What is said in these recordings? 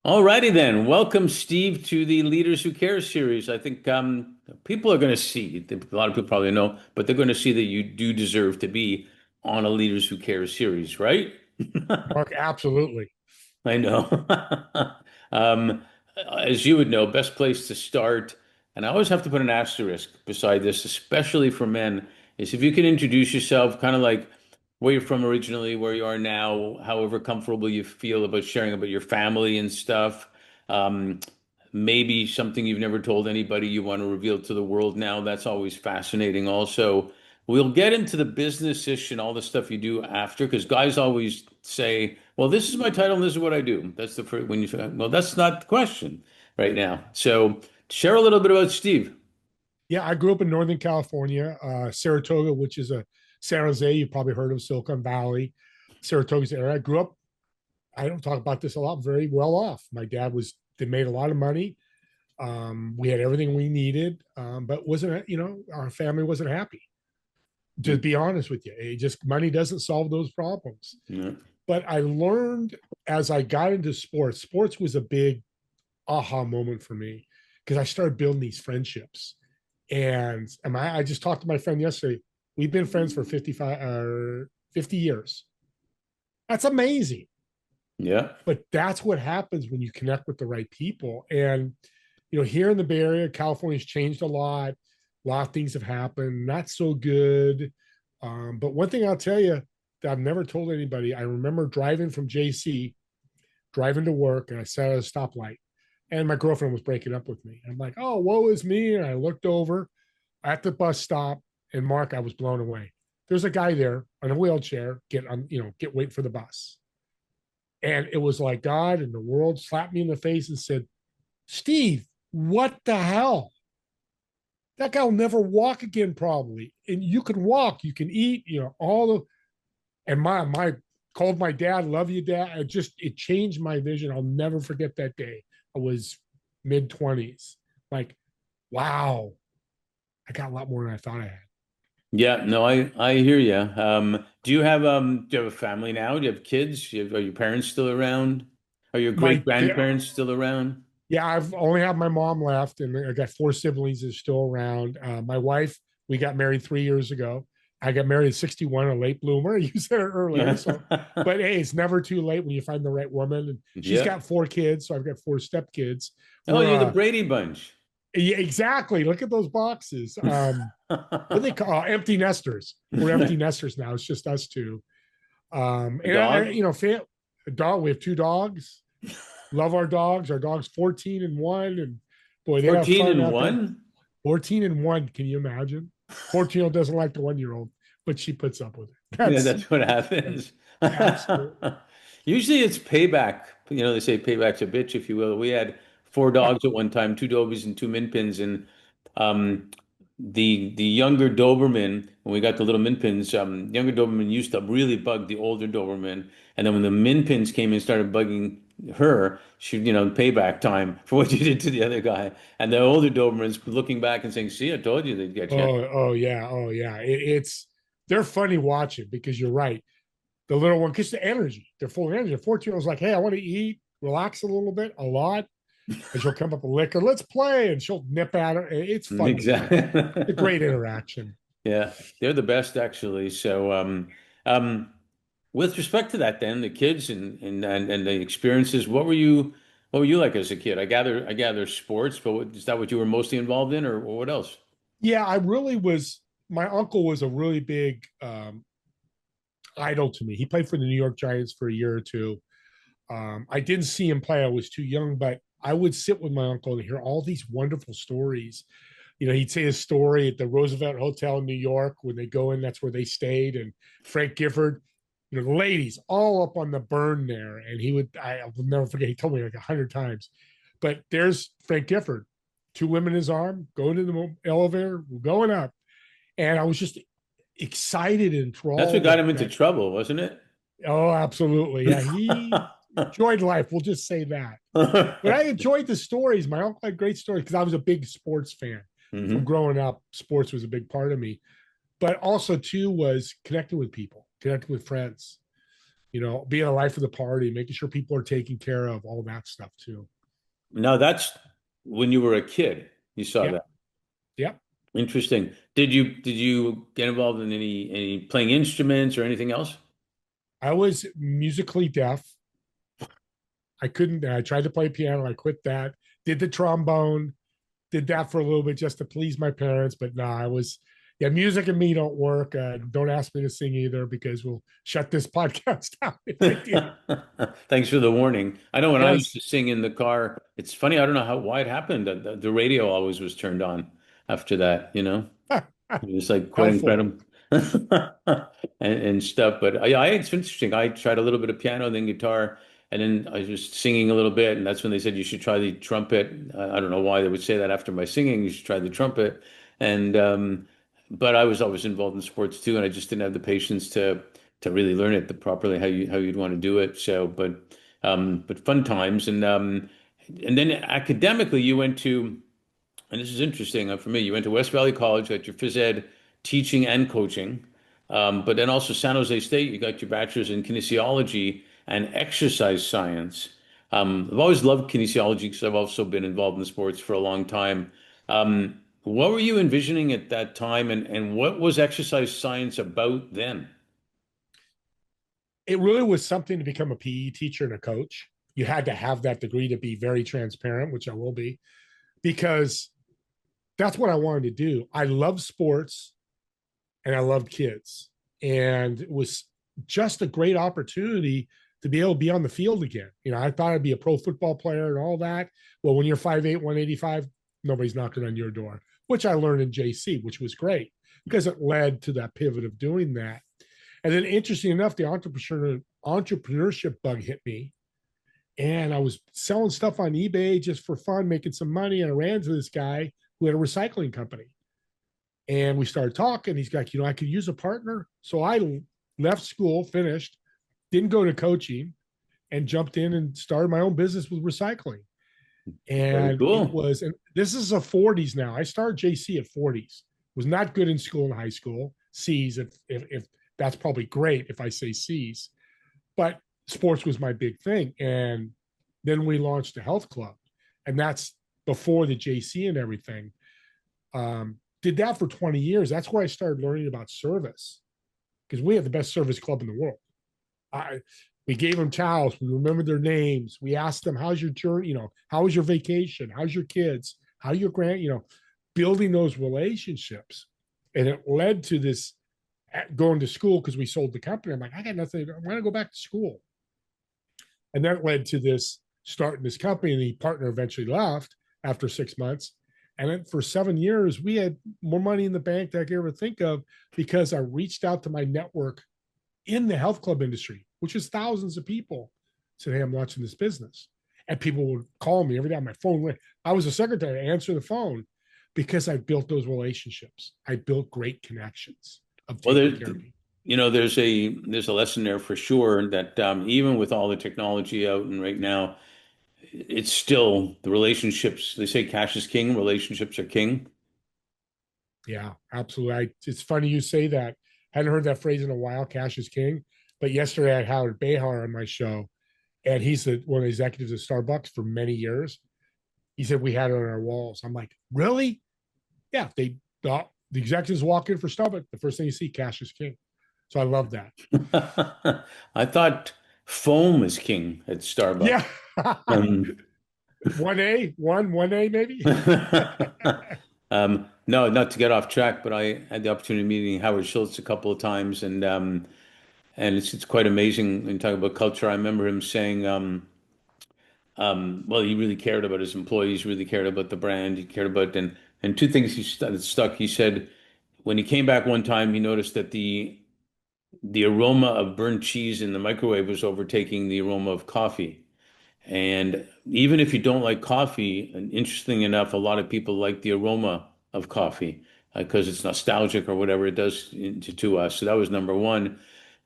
All righty then. Welcome, Steve, to the Leaders Who Care series. I think people are going to see, a lot of people probably know, but they're going to see that you do deserve to be on a Leaders Who Care series, right? Mark, absolutely. I know. Um, as you would know, best place to start, and I always have to put an asterisk beside this, especially for men, is if you can introduce yourself, kind of like where you're from originally, where you are now, however comfortable you feel about sharing about your family and stuff. Um, Maybe something you've never told anybody you want to reveal to the world now. That's always fascinating, also. We'll get into the business-ish and all the stuff you do after, because guys always say, "Well, this is my title and this is what I do." That's the first when you say, "Well, that's not the question right now." So, share a little bit about Steve. Yeah, I grew up in Northern California, Saratoga, which is a San Jose. You probably heard of Silicon Valley, Saratoga's area. I grew up. I don't talk about this a lot. Very well off. My dad was. They made a lot of money. We had everything we needed, but wasn't our family wasn't happy. To be honest with you, it just money doesn't solve those problems. Yeah. But I learned as I got into sports. Sports was a big aha moment for me because I started building these friendships. And I just talked to my friend yesterday. We've been friends for 55 or 50 years. That's amazing. Yeah. But that's what happens when you connect with the right people. And, here in the Bay Area, California's changed a lot. A lot of things have happened, not so good. But one thing I'll tell you that I've never told anybody, I remember driving from JC, driving to work, and I sat at a stoplight and my girlfriend was breaking up with me. I'm like, oh, woe is me. And I looked over at the bus stop, and Mark, I was blown away. There's a guy there on a wheelchair, get wait for the bus. And it was like God and the world slapped me in the face and said, Steve, what the hell? That guy will never walk again, probably. And you can walk, you can eat, all the and my called my dad, love you, dad. It changed my vision. I'll never forget that day. I was mid-20s. Like, wow, I got a lot more than I thought I had. Yeah, no, I hear you. Do you have a family now? Do you have kids? Are your parents still around? Are your great My grandparents still around? Yeah, I've only have my mom left, and I got four siblings that are still around. My wife, we got married 3 years ago. I got married at 61, a late bloomer. You said it earlier, but hey, it's never too late when you find the right woman. And she's Yeah. got four kids, so I've got four stepkids. Oh, We're you're the Brady Bunch. Yeah, exactly. Look at those boxes. What do they call empty nesters? We're empty nesters now. It's just us two. And Dog? a dog. We have two dogs. Love our dogs. Our dog's 14 and one, and boy, they have 14 fun and out there. one? 14 and one. Can you imagine? 14-year-old doesn't like the 1-year-old, but she puts up with it. Yeah, That's that's what happens. absolutely. Usually it's payback. They say payback's a bitch, if you will. We had four dogs at one time, two Dobies and two Min Pins, and um, the younger Doberman, when we got the little Min Pins, younger Doberman used to really bug the older Doberman, and then when the Min Pins came and started bugging her, payback time for what you did to the other guy, and the older Doberman's looking back and saying, "See, I told you they'd get you." Oh yeah, oh yeah. It's they're funny watching because you're right. The little one, because the energy, they're full of energy. The 14-year-old's like, hey, I want to eat, relax a little bit, a lot. And she'll come up with liquor, let's play, and she'll nip at her. It's fun to watch. Exactly. It's a great interaction. Yeah, they're the best actually. So, with respect to that, then the kids and the experiences, what were you like as a kid? I gather sports, but is that what you were mostly involved in, or what else? Yeah, I really was. My uncle was a really big idol to me. He played for the New York Giants for a year or two. I didn't see him play. I was too young, but I would sit with my uncle and hear all these wonderful stories. He'd say a story at the Roosevelt Hotel in New York when they go in, that's where they stayed. And Frank Gifford, the ladies all up on the burn there. And I will never forget, he told me like 100 times. But there's Frank Gifford, two women in his arm, going to the elevator, going up. And I was just excited and That's what enthralled got with him into that. trouble, wasn't it? Oh, absolutely. Yeah, he enjoyed life. We'll just say that. But I enjoyed the stories. My uncle had great stories because I was a big sports fan. From Hmm. growing up, sports was a big part of me. But also, too, was connecting with people, connecting with friends. being a life of the party, making sure people are taken care of, all that stuff too. Now that's when you were a kid, you saw Yep. that. Yep. Interesting. Did you get involved in any playing instruments or anything else? I was musically deaf. I couldn't, I tried to play piano. I quit that. Did the trombone, did that for a little bit just to please my parents. But no, yeah, music and me don't work. Don't ask me to sing either because we'll shut this podcast down if I do. Thanks for the warning. I know when I used Yes. to sing in the car, it's funny, I don't know why it happened. The radio always was turned on after that, you know? It was like quite Helpful. incredible and stuff. But yeah, it's interesting. I tried a little bit of piano, then guitar, and then I was singing a little bit. And that's when they said you should try the trumpet. I don't know why they would say that after my singing. You should try the trumpet. And but I was always involved in sports too, and I just didn't have the patience to really learn it the properly how you'd want to do it. So, but fun times. And then academically, you went to. And this is interesting for me. You went to West Valley College, got your phys ed teaching and coaching, but then also San Jose State, you got your bachelor's in kinesiology and exercise science. I've always loved kinesiology because I've also been involved in sports for a long time. What were you envisioning at that time, and what was exercise science about then? It really was something to become a PE teacher and a coach. You had to have that degree to be very transparent, which I will be, because that's what I wanted to do. I love sports and I loved kids. And it was just a great opportunity to be able to be on the field again. I thought I'd be a pro football player and all that. Well, when you're 5'8", 185, nobody's knocking on your door, which I learned in JC, which was great because it led to that pivot of doing that. And then, interesting enough, the entrepreneurship bug hit me. And I was selling stuff on eBay just for fun, making some money. And I ran into this guy who had a recycling company. And we started talking. He's like, I could use a partner. So I left school, finished, didn't go to coaching, and jumped in and started my own business with recycling. Very And it cool. was, and this is a 40s now. I started JC at 40s. Was not good in school and high school. C's, if that's probably great if I say C's, but sports was my big thing. And then we launched a health club, and that's before the JC and everything. Did that for 20 years. That's where I started learning about service because we had the best service club in the world. I, we gave them towels. We remembered their names. We asked them, how's your journey? How was your vacation? How's your kids? How your building those relationships. And it led to this going to school because we sold the company. I'm like, I got nothing. I want to go back to school. And that led to this starting this company. And the partner eventually left after 6 months. And then for 7 years, we had more money in the bank than I could ever think of because I reached out to my network in the health club industry, which is thousands of people, said, hey, I'm launching this business. And people would call me every day on my phone. I was a secretary, I answer the phone because I built those relationships. I built great connections of Well, taking care of people. there's a lesson there for sure that even with all the technology out and right now, it's still the relationships. They say cash is king, relationships are king. Yeah, absolutely. It's funny you say that. Hadn't heard that phrase in a while, cash is king. But yesterday I had Howard Behar on my show, and he's one of the executives of Starbucks for many years. He said we had it on our walls. I'm like, really? Yeah, the executives walk in for Starbucks. The first thing you see, cash is king. So I love that. I thought foam is king at Starbucks. Yeah. Um, 1A maybe. no, not to get off track, but I had the opportunity of meeting Howard Schultz a couple of times, and it's quite amazing when you talk about culture. I remember him saying, well, he really cared about his employees, really cared about the brand, he cared about and two things that stuck. He said when he came back one time, he noticed that the aroma of burnt cheese in the microwave was overtaking the aroma of coffee. And even if you don't like coffee, and interesting enough, a lot of people like the aroma of coffee because it's nostalgic or whatever it does to us. So that was number one.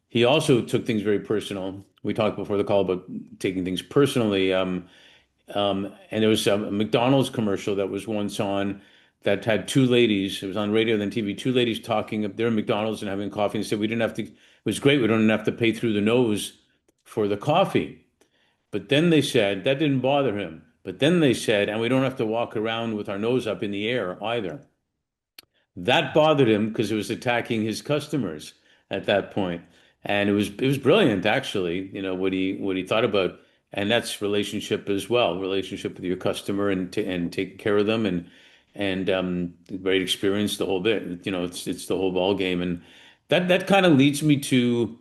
He also took things very personal. We talked before the call about taking things personally. And there was a McDonald's commercial that was once on that had two ladies. It was on radio, then TV. Two ladies talking. They're in McDonald's and having coffee. And said we didn't have to. It was great. We don't have to pay through the nose for the coffee. But then they said that didn't bother him. But then they said, and we don't have to walk around with our nose up in the air either. That bothered him because it was attacking his customers at that point. And it was brilliant actually, what he thought about. And that's relationship as well, relationship with your customer and taking care of them and great experience, the whole bit. It's the whole ball game. And that kind of leads me to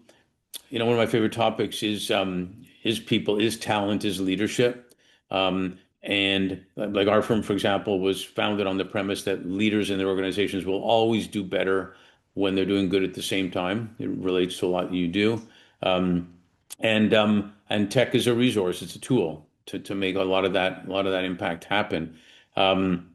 one of my favorite topics is people, is talent, is leadership. And like our firm, for example, was founded on the premise that leaders in their organizations will always do better when they're doing good at the same time. It relates to a lot you do. Um, and tech is a resource, it's a tool to make a lot of that impact happen. Um,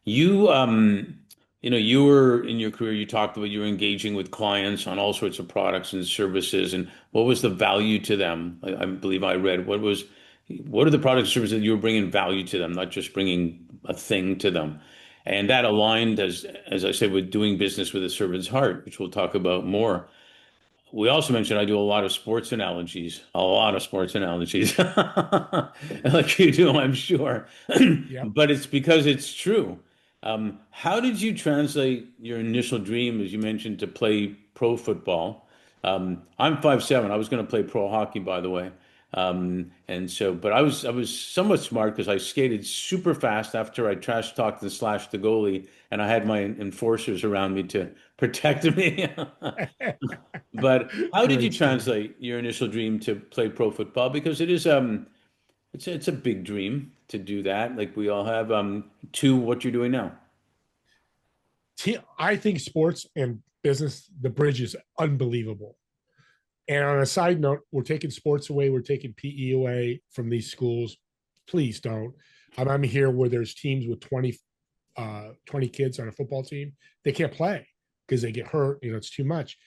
you were in your career, you talked about you were engaging with clients on all sorts of products and services, and what was the value to them? I believe I read what are the products and services that you were bringing value to them, not just bringing a thing to them. And that aligned, as I said, with doing business with a servant's heart, which we'll talk about more. We also mentioned I do a lot of sports analogies, a lot of sports analogies, like you do, I'm sure. Yep. But it's because it's true. How did you translate your initial dream, as you mentioned, to play pro football? I'm 5'7". I was going to play pro hockey, by the way. But I was somewhat smart because I skated super fast after I trash talked and slashed the goalie, and I had my enforcers around me to protect me. But how did you Great story. translate your initial dream to play pro football? Because it's a big dream to do that. Like we all have to what you're doing now. I think sports and business, the bridge is unbelievable. And on a side note, we're taking sports away, we're taking PE away from these schools. Please don't. I'm here where there's teams with 20 kids on a football team. They can't play because they get hurt. It's too much.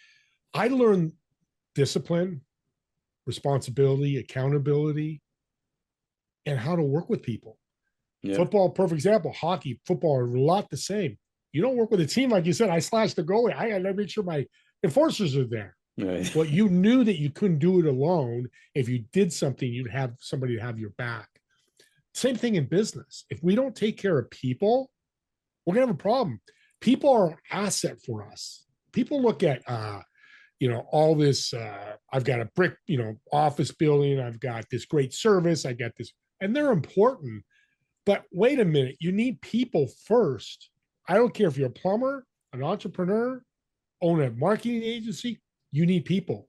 I learned discipline, responsibility, accountability, and how to work with people. Yeah, Football, perfect example. Hockey, football are a lot the same. You don't work with a team like you said. I slashed the goalie. I got to make sure my enforcers are there. right. Well, you knew that you couldn't do it alone. If you did something, you'd have somebody to have your back. Same thing in business. If we don't take care of people, we're gonna have a problem. People are an asset for us. People look at all this. I've got a brick, office building. I've got this great service. I got this, and they're important. But wait a minute, you need people first. I don't care if you're a plumber, an entrepreneur, own a marketing agency. You need people.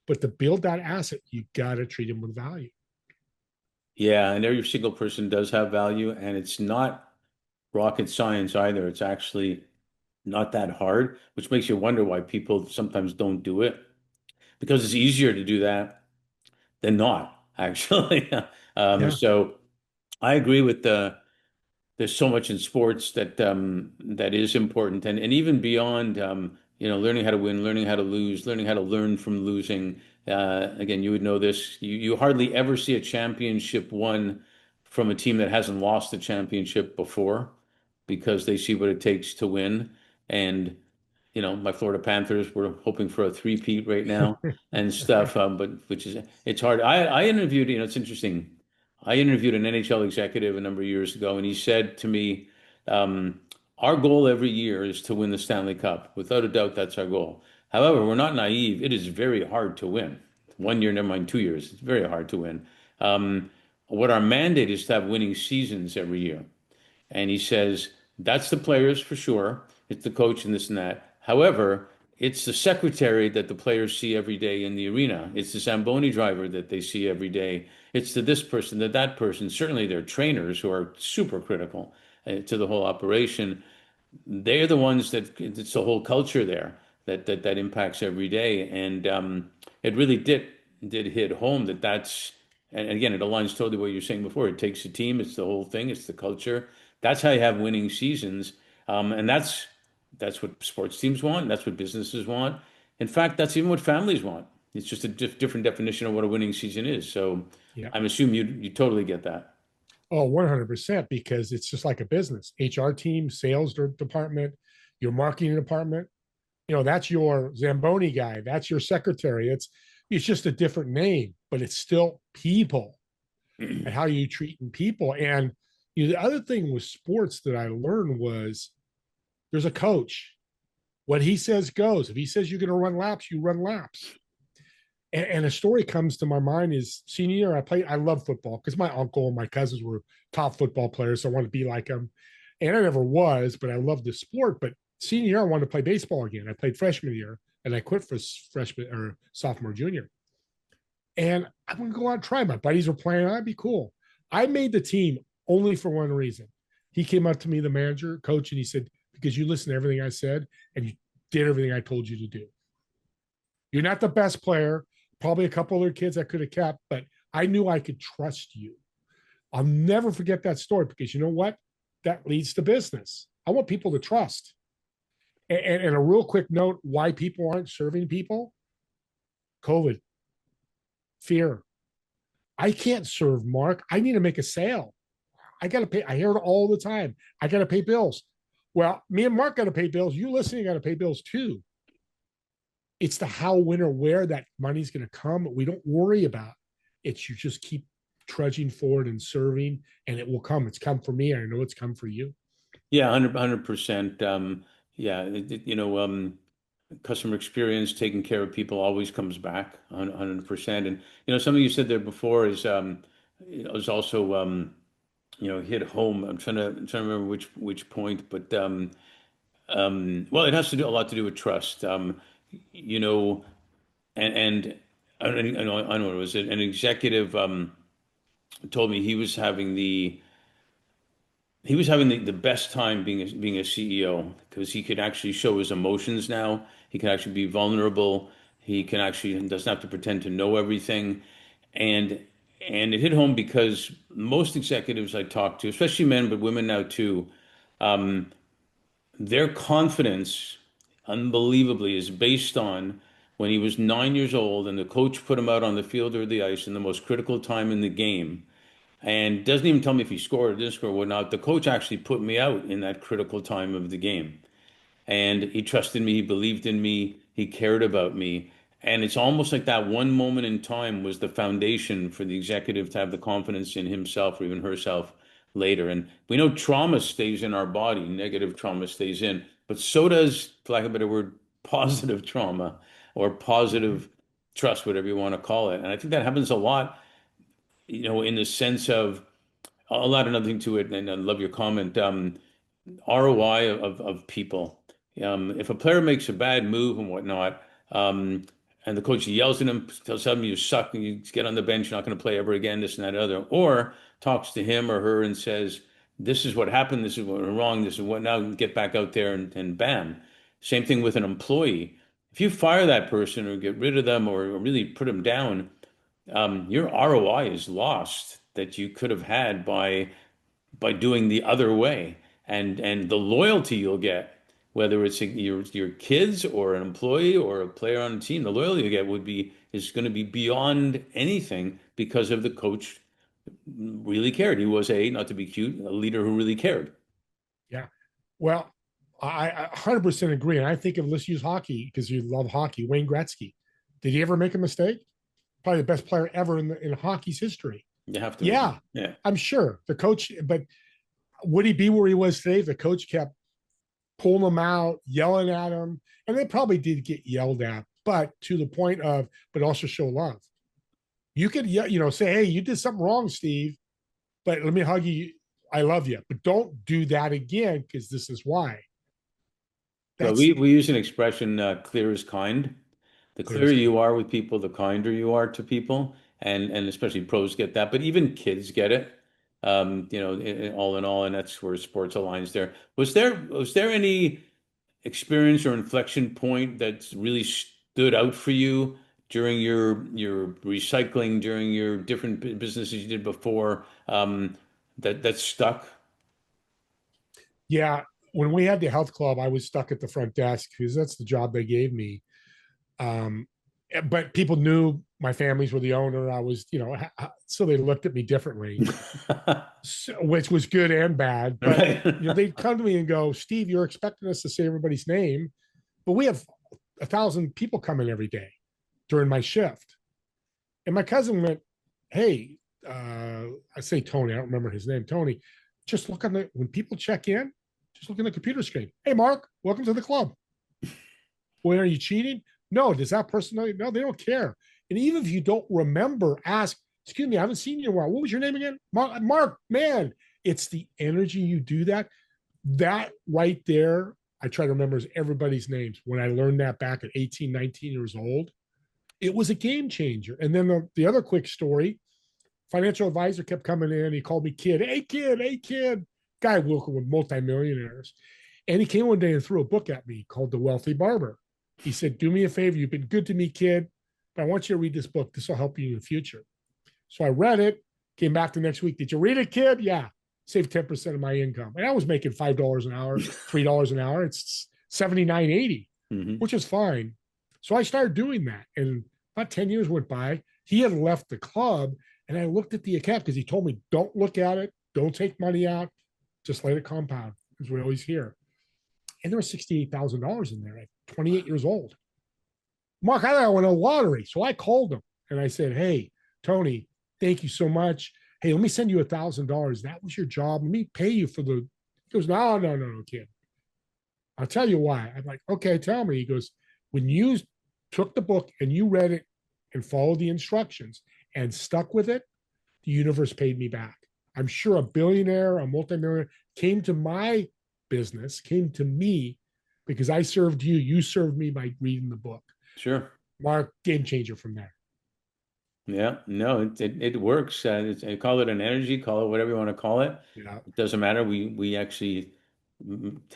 But to build that asset, you got to treat them with value. Yeah, and every single person does have value, and it's not rocket science either. It's actually not that hard, which makes you wonder why people sometimes don't do it because it's easier to do that than not, actually. Yeah. So I agree with there's so much in sports that is important, and even beyond learning how to win, learning how to lose, learning how to learn from losing. Again, you would know this. You hardly ever see a championship won from a team that hasn't lost a championship before because they see what it takes to win. And my Florida Panthers, we're hoping for a three-peat right now and stuff. But which is it's hard. I interviewed, it's interesting. I interviewed an NHL executive a number of years ago, and he said to me, um, "Our goal every year is to win the Stanley Cup. Without a doubt, that's our goal. However, we're not naive. It is very hard to win. 1 year, never mind 2 years. It's very hard to win. Um, what our mandate is to have winning seasons every year." And he says, that's the players for sure. It's the coach and this and that. However, it's the secretary that the players see every day in the arena. It's the Zamboni driver that they see every day. It's the this person, that person. Certainly, their trainers who are super critical to the whole operation. They're the ones that it's the whole culture there that impacts every day. And it really did hit home that's and again it aligns totally what you were saying before. It takes a team, it's the whole thing, it's the culture. That's how you have winning seasons. And that's what sports teams want. That's what businesses want. In fact, that's even what families want. It's just a different definition of what a winning season is. So Yeah. I'm assuming you totally get that. Oh, 100%, because it's just like a business. HR team, sales department, your marketing department, that's your Zamboni guy. That's your secretary. It's just a different name, but it's still people and how you treating people. And the other thing with sports that I learned was there's a coach. What he says goes. If he says you're going to run laps, you run laps. And a story comes to my mind is senior year. I love football because my uncle and my cousins were top football players. So I wanted to be like them. And I never was, but I loved the sport. But senior year, I wanted to play baseball again. I played freshman year and I quit for freshman or sophomore, junior. And I'm going to go out and try. My buddies were playing. I'd be cool. I made the team only for one reason. He came up to me, the manager, coach, and he said, because you listened to everything I said and you did everything I told you to do. You're not the best player. Probably a couple other kids I could have kept, but I knew I could trust you. I'll never forget that story because you know what? That leads to business. I want people to trust. And a real quick note why people aren't serving people COVID, fear. I can't serve Mark. I need to make a sale. I got to pay. I hear it all the time. I got to pay bills. Well, me and Mark got to pay bills. You listening got to pay bills too. It's the how, when, or where that money's going to come. We don't worry about it. You just keep trudging forward and serving, and it will come. It's come for me. And I know it's come for you. Yeah, 100%. Yeah, customer experience, taking care of people always comes back 100%. And something you said there before is also hit home. I'm trying to remember which point, but well, it has to do a lot to do with trust. You know, and I know what it was. An executive told me he was having the best time being a CEO because he could actually show his emotions now. He can actually be vulnerable. He can actually doesn't have to pretend to know everything. And and it hit home because most executives I talk to, especially men, but women now too, um, their confidence, unbelievably, is based on when he was 9 years old and the coach put him out on the field or the ice in the most critical time in the game and doesn't even tell me if he scored or didn't score or whatnot. The coach actually put me out in that critical time of the game. And he trusted me, he believed in me, he cared about me. And it's almost like that one moment in time was the foundation for the executive to have the confidence in himself or even herself later. And we know trauma stays in our body, negative trauma stays in, but so does, for lack of a better word, positive trauma or Mhm. positive trust, whatever you want to call it. And I think that happens a lot, in the sense of, I'll add another thing to it, and I love your comment. ROI of people. If a player makes a bad move and whatnot, um, and the coach yells at him, tells him you suck and you get on the bench, you're not going to play ever again, this and that and other, or talks to him or her and says, this is what happened, this is what went wrong, this is what now get back out there and bam. Same thing with an employee. If you fire that person or get rid of them or really put them down, your ROI is lost that you could have had by doing the other way, and the loyalty you'll get, whether it's your kids or an employee or a player on the team, the loyalty you get is going to be beyond anything because of the coach really cared. He was not to be cute, a leader who really cared. Yeah. Well, I 100% agree. And I think of, let's use hockey because you love hockey. Wayne Gretzky. Did he ever make a mistake? Probably the best player ever in hockey's history. You have to make it. Yeah, Yeah. I'm sure the coach, but would he be where he was today if the coach kept pulling him out, yelling at him? And they probably did get yelled at, but to the point of, but also show love. You could, say, hey, you did something wrong, Steve, but let me hug you. I love you, but don't do that again because this is why. Well, That's we use an expression, clear as kind. The clear clearer as you kind. are with people, the kinder you are to people, and especially pros get that, but even kids get it. All in all, and that's where sports aligns there. Was there any experience or inflection point that's really stood out for you during your recycling, during your different businesses you did before, that stuck? Yeah. When we had the health club, I was stuck at the front desk because that's the job they gave me. Um, but people knew my families were the owner. I was, so they looked at me differently, so, which was good and bad. But Right. they'd come to me and go, "Steve, you're expecting us to say everybody's name, but we have 1,000 people coming every day during my shift. And my cousin went, hey, I say Tony, I don't remember his name, Tony, just look on the, when people check in, just look on the computer screen. Hey, Mark, welcome to the club. Well, are you cheating? No. Does that person know? No, they don't care. And even if you don't remember, ask, excuse me, I haven't seen you in a while. What was your name again? Mark, man, it's the energy you do that. That right there, I try to remember everybody's names. When I learned that back at 18, 19 years old, it was a game changer. And then the other quick story, financial advisor kept coming in. He called me kid. Hey, kid. Hey, kid. Guy working with multimillionaires. And he came one day and threw a book at me called The Wealthy Barber. He said, do me a favor. You've been good to me, kid, but I want you to read this book. This will help you in the future. So I read it, came back the next week. Did you read it, kid? Yeah. Saved 10% of my income. And I was making $5 an hour, $3 an hour. It's 79.80, Hmm. which is fine. So I started doing that. And about 10 years went by. He had left the club. And I looked at the account because he told me, don't look at it. Don't take money out. Just let it compound, as we always hear. And there was $68,000 in there at 28 years old. Mark, I thought I won a lottery. So I called him and I said, hey, Tony, thank you so much. Hey, let me send you $1,000. That was your job. Let me pay you for the. He goes, no, no, no, no, kid. I'll tell you why. I'm like, okay, tell me. He goes, when you took the book and you read it and followed the instructions and stuck with it, the universe paid me back. I'm sure a billionaire, a multimillionaire came to my business, came to me because I served you. You served me by reading the book. Sure. Mark, game changer from there. Yeah, no, it works. Call it an energy, call it whatever you want to call it. Yeah. It doesn't matter. We actually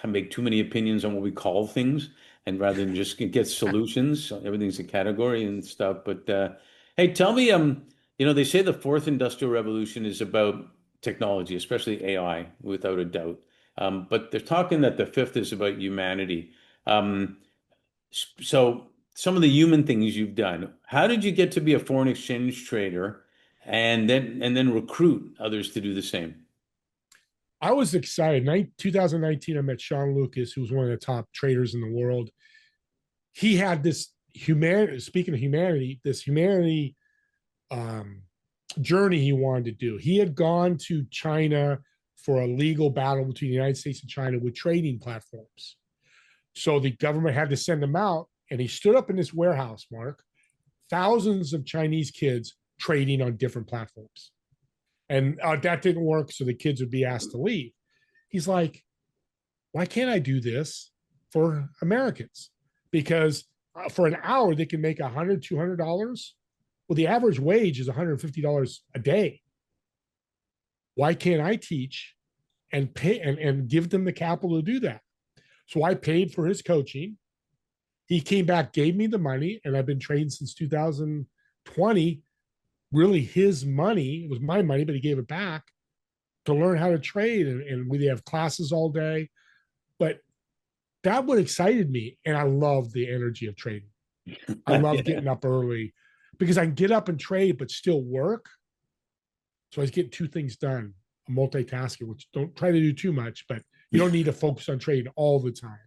make too many opinions on what we call things, and rather than just get solutions, so everything's a category and stuff. But hey, tell me, they say the fourth industrial revolution is about technology, especially AI, without a doubt. But they're talking that the fifth is about humanity. Um, so some of the human things you've done, how did you get to be a foreign exchange trader and then recruit others to do the same? I was excited. 2019, I met Sean Lucas, who was one of the top traders in the world. He had this humanity, speaking of humanity, this humanity um, journey he wanted to do. He had gone to China for a legal battle between the United States and China with trading platforms. So the government had to send him out, and he stood up in this warehouse, Mark, thousands of Chinese kids trading on different platforms. And that didn't work. So the kids would be asked to leave. He's like, why can't I do this for Americans? Because for an hour, they can make $100, $200. Well, the average wage is $150 a day. Why can't I teach and pay and give them the capital to do that? So I paid for his coaching. He came back, gave me the money, and I've been trading since 2020. Really, his money, it was my money, but he gave it back to learn how to trade. And we have classes all day. But that what excited me. And I love the energy of trading. I love Yeah. getting up early because I can get up and trade, but still work. So I was getting two things done, a multitasking, which don't try to do too much, but you don't need to focus on trading all the time.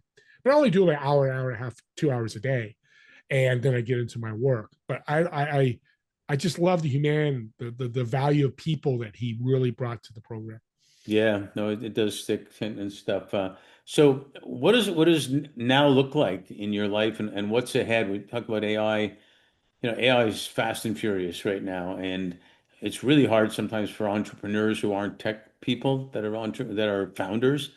But I only do like an hour and a half, 2 hours a day. And then I get into my work. But I just love the human, the value of people that he really brought to the program. Yeah, no, it does stick and stuff. So what does now look like in your life and what's ahead? We talk about AI. AI is fast and furious right now, and it's really hard sometimes for entrepreneurs who aren't tech people that are founders,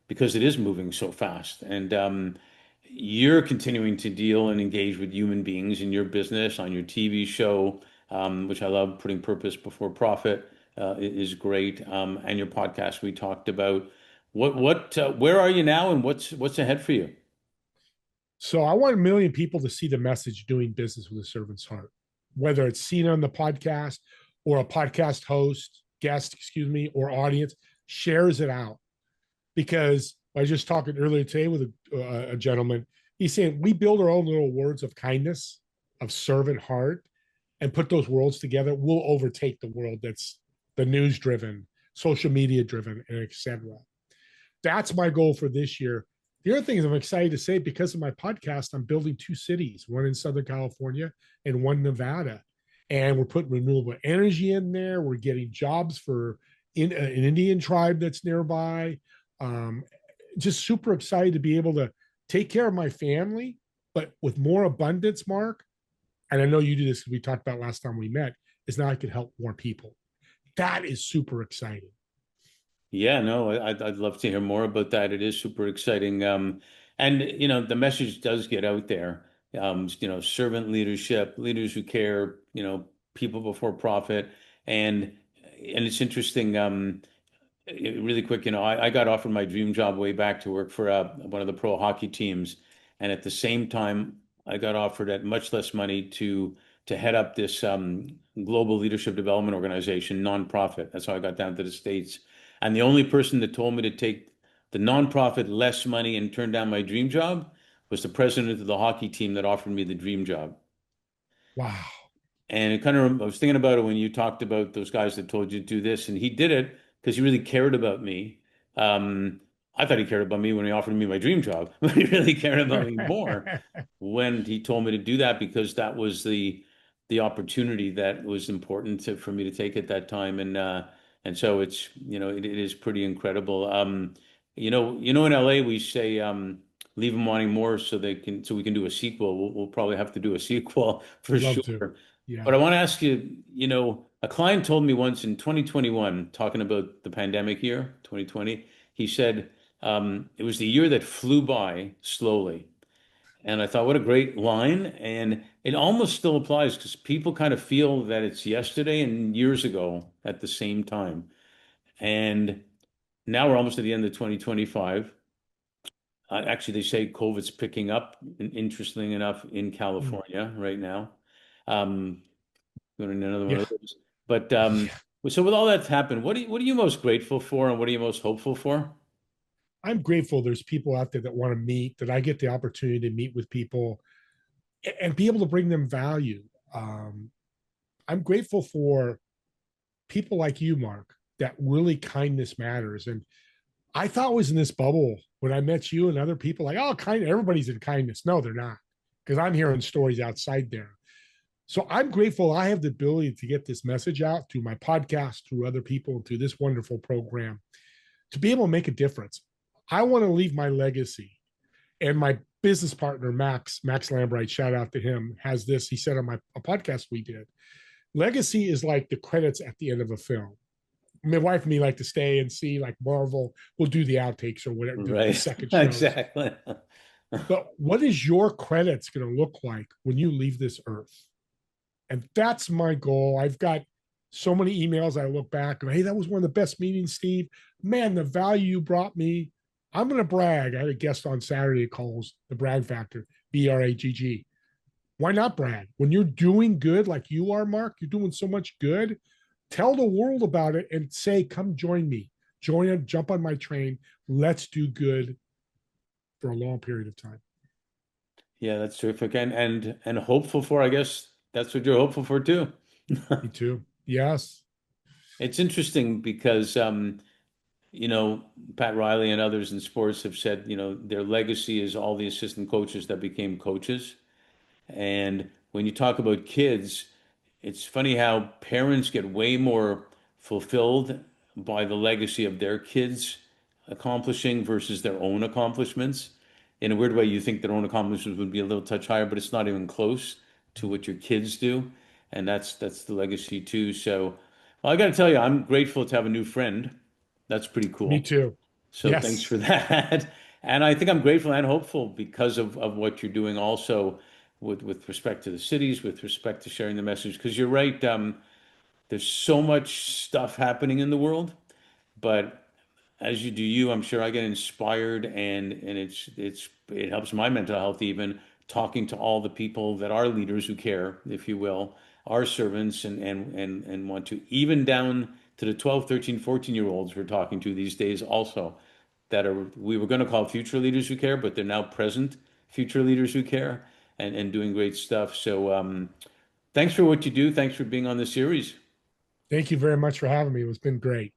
because it is moving so fast. And you're continuing to deal and engage with human beings in your business on your TV show, which I love. Putting purpose before profit is great, and your podcast we talked about. Where are you now, and what's ahead for you? So I want a million people to see the message doing business with a servant's heart, whether it's seen on the podcast or a podcast host, guest, excuse me, or audience shares it out. Because I was just talking earlier today with a gentleman. He's saying we build our own little words of kindness, of servant heart, and put those worlds together. We'll overtake the world that's the news driven, social media driven, and etc. That's my goal for this year. The other thing is I'm excited to say because of my podcast, I'm building two cities, one in Southern California and one in Nevada. and we're putting renewable energy in there. We're getting jobs for an Indian tribe that's nearby. Um, just super excited to be able to take care of my family, but with more abundance, Mark. And I know you do this because we talked about last time we met, is now I could help more people. That is super exciting. Yeah, no, I'd love to hear more about that. It is super exciting. And the message does get out there. Servant leadership, leaders who care, people before profit. And it's interesting. Really quick, I got offered my dream job way back to work for one of the pro hockey teams, and at the same time, I got offered at much less money to head up this global leadership development organization, nonprofit. That's how I got down to the States. And the only person that told me to take the nonprofit less money and turn down my dream job was the president of the hockey team that offered me the dream job. Wow. And I was thinking about it when you talked about those guys that told you to do this, and he did it because he really cared about me. Um, I thought he cared about me when he offered me my dream job, but he really cared about me more when he told me to do that because that was the opportunity that was important for me to take at that time. And so it is pretty incredible. In LA we say leave them wanting more so we can do a sequel. We'll probably have to do a sequel for Love to. sure. Yeah. But I want to ask you, a client told me once in 2021, talking about the pandemic year, 2020, he said it was the year that flew by slowly. And I thought, what a great line. And it almost still applies because people kind of feel that it's yesterday and years ago at the same time. And now we're almost at the end of 2025. Actually, they say COVID's picking up, interestingly enough, in Mm. California right now. Um, Going to another one Yeah. of those. But Yeah. so with all that's happened, what are you most grateful for, and what are you most hopeful for? I'm grateful there's people out there that want to meet, that I get the opportunity to meet with people and be able to bring them value. Um, I'm grateful for people like you, Mark, that really kindness matters. And I thought I was in this bubble when I met you and other people like, oh, kind, everybody's in kindness. No, they're not, because I'm hearing stories outside there. So I'm grateful I have the ability to get this message out through my podcast, through other people, through this wonderful program, to be able to make a difference. I want to leave my legacy. And my business partner, Max Lambright, shout out to him, has this. He said on a podcast we did, legacy is like the credits at the end of a film. My wife and me like to stay and see, like Marvel will do the outtakes or whatever, the Right. second shows. Exactly. But what is your credits going to look like when you leave this earth? And that's my goal. I've got so many emails. I look back and, hey, that was one of the best meetings, Steve. Man, the value you brought me. I'm going to brag. I had a guest on Saturday calls the brag factor, BRAGG. Why not brag? When you're doing good like you are, Mark, you're doing so much good. Tell the world about it and say, come join me. Join it, jump on my train. Let's do good for a long period of time. Yeah, that's terrific. And hopeful for, I guess that's what you're hopeful for too. Me too. Yes. It's interesting because Pat Riley and others in sports have said, their legacy is all the assistant coaches that became coaches. And when you talk about kids, it's funny how parents get way more fulfilled by the legacy of their kids accomplishing versus their own accomplishments. In a weird way, you think their own accomplishments would be a little touch higher, but it's not even close to what your kids do. And that's the legacy too. So, well, I got to tell you, I'm grateful to have a new friend. That's pretty Me cool. too. So thanks Yes. for that. And I think I'm grateful and hopeful because of what you're doing also with respect to the cities, with respect to sharing the message. Because you're right, there's so much stuff happening in the world, but as you do you, I'm sure I get inspired and it helps my mental health even talking to all the people that are leaders who care, if you will, are servants and want to, even down to the 12, 13, 14-year olds we're talking to these days also that are we were going to call future leaders who care, but they're now present future leaders who care and doing great stuff. So thanks for what you do. Thanks for being on the series. Thank you very much for having me. It's been great.